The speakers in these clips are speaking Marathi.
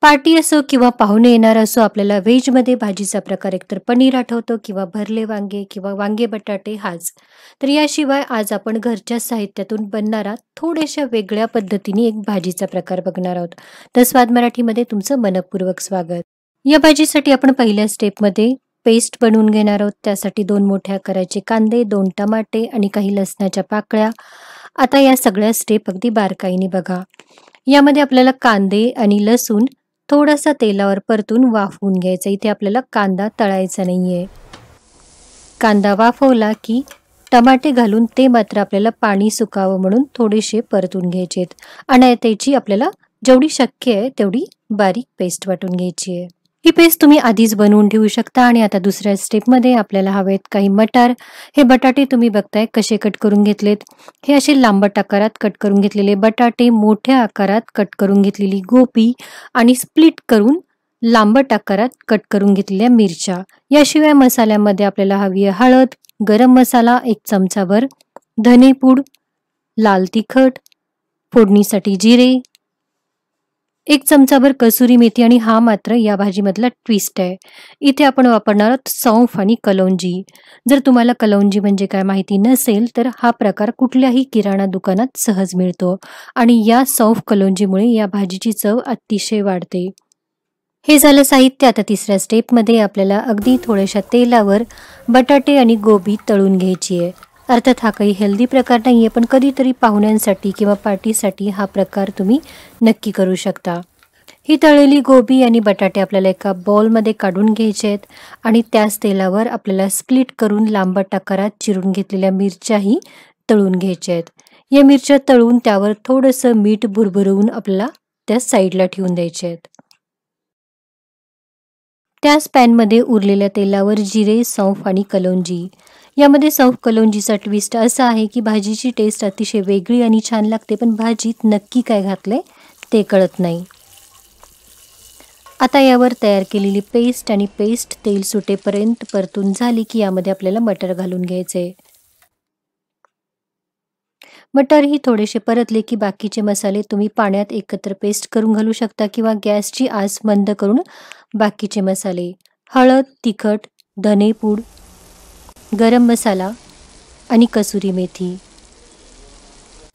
पार्टी असो किंवा पाहुणे येणार असो, आपल्याला व्हेजमध्ये भाजीचा प्रकार एकतर पनीर आठवतो किंवा भरले वांगे किंवा वांगे बटाटे हाच. तर याशिवाय आज आपण घरच्या साहित्यातून बनणारा थोड्याशा वेगळ्या पद्धतीने एक भाजीचा प्रकार बघणार आहोत. तर स्वाद मराठीमध्ये तुमचं मनःपूर्वक स्वागत. या भाजीसाठी आपण पहिल्या स्टेपमध्ये पेस्ट बनवून घेणार आहोत. त्यासाठी 2 मोठ्या आकाराचे कांदे, 2 टमाटे आणि काही लसणाच्या पाकळ्या. आता या सगळ्या स्टेप अगदी बारकाईने बघा. यामध्ये आपल्याला कांदे आणि लसूण थोडासा तेलावर परतून वाफवून घ्यायचा. इथे आपल्याला कांदा तळायचा नाहीये. कांदा वाफवला की टमाटे घालून ते मात्र आपल्याला पाणी सुकावं म्हणून थोडेसे परतून घ्यायचेत आणि त्याची आपल्याला जेवढी शक्य आहे तेवढी बारीक पेस्ट वाटून घ्यायची आहे. ही पेस्ट तुम्ही आधीच बनवून ठेवू शकता. आणि आता दुसऱ्या स्टेपमध्ये आपल्याला हवेत काही मटार. हे बटाटे तुम्ही बघताय कसे कट करून घेतलेत. हे असे लांबट आकारात कट करून घेतलेले बटाटे, मोठ्या आकारात कट करून घेतलेली गोबी आणि स्प्लिट करून लांबट आकारात कट करून घेतलेल्या मिरच्या. याशिवाय मसाल्यामध्ये आपल्याला हवी आहे हळद, गरम मसाला 1 चमचाभर, धनेपूड, लाल तिखट, फोडणीसाठी जिरे, 1 चमचाभर कसुरी मेथी. आणि हा मात्र या भाजीमधला ट्विस्ट आहे. इथे आपण वापरणार आहोत सौंफ आणि कलौंजी. जर तुम्हाला कलौंजी म्हणजे काय माहिती नसेल तर हा प्रकार कुठल्याही किराणा दुकानात सहज मिळतो आणि या सौंफ कलौंजीमुळे या भाजीची चव अतिशय वाढते. हे झालं साहित्य. आता तिसऱ्या स्टेपमध्ये आपल्याला अगदी थोड्याशा तेलावर बटाटे आणि गोबी तळून घ्यायची आहे. अर्थात हा काही हेल्दी प्रकार नाहीये, पण कधीतरी पाहुण्यांसाठी किंवा पार्टीसाठी हा प्रकार तुम्ही नक्की करू शकता. ही तळलेली गोबी आणि बटाटे आपल्याला एका बाउलमध्ये काढून घ्यायचे आहेत आणि त्याच तेलावर आपल्याला स्प्लिट करून लांबट आकारात चिरून घेतलेल्या मिरच्याही तळून घ्यायच्या आहेत. या मिरच्या तळून त्यावर थोडंसं मीठ भुरभुरवून आपल्याला त्या साईडला ठेवून द्यायचे आहेत. त्याच पॅनमध्ये उरलेल्या तेलावर जिरे, सौंफ आणि कलौंजी. यामध्ये सौंफ कलौंजीचा ट्विस्ट असा आहे की भाजीची टेस्ट अतिशय वेगळी आणि छान लागते, पण भाजीत नक्की काय घातलंय ते कळत नाही. आता यावर तयार केलेली पेस्ट आणि पेस्ट तेल सुटेपर्यंत परतून झाली की यामध्ये आपल्याला मटर घालून घ्यायचे. मटर ही थोडेसे परतले की बाकीचे मसाले तुम्ही पाण्यात एकत्र पेस्ट करून घालू शकता किंवा गॅसची आच मंद करून बाकीचे मसाले हळद, तिखट, धनेपूड, गरम मसाला आणि कसुरी मेथी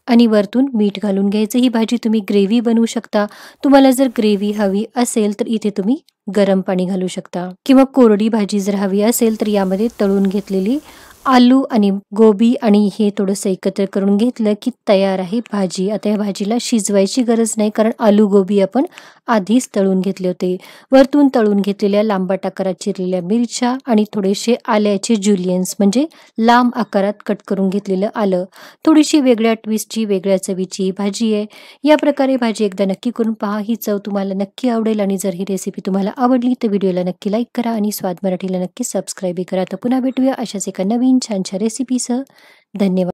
आणि वरतून मीठ घालून घ्यायचं. ही भाजी तुम्ही ग्रेव्ही बनवू शकता. तुम्हाला जर ग्रेव्ही हवी असेल तर इथे तुम्ही गरम पाणी घालू शकता किंवा कोरडी भाजी जर हवी असेल तर यामध्ये तळून घेतलेली आलू आणि गोबी आणि हे थोडंसं एकत्र करून घेतलं की तयार आहे भाजी. आता या भाजीला शिजवायची गरज नाही, कारण आलू गोबी आपण आधीच तळून घेतले होते. वरतून तळून घेतलेल्या लांबट आकारात चिरलेल्या मिरच्या आणि थोडेसे आल्याचे जुलियन्स म्हणजे लांब आकारात कट करून घेतलेलं आलं. थोडीशी वेगळ्या ट्विस्टची, वेगळ्या चवीची ही भाजी आहे. या प्रकारे भाजी एकदा नक्की करून पहा. ही चव तुम्हाला नक्की आवडेल आणि जर ही रेसिपी तुम्हाला आवडली तर व्हिडिओला नक्की लाईक करा आणि स्वाद मराठीला नक्की सबस्क्राईब करा. तर पुन्हा भेटूया अशाच एका नवीन छानशा रेसिपीसह. धन्यवाद.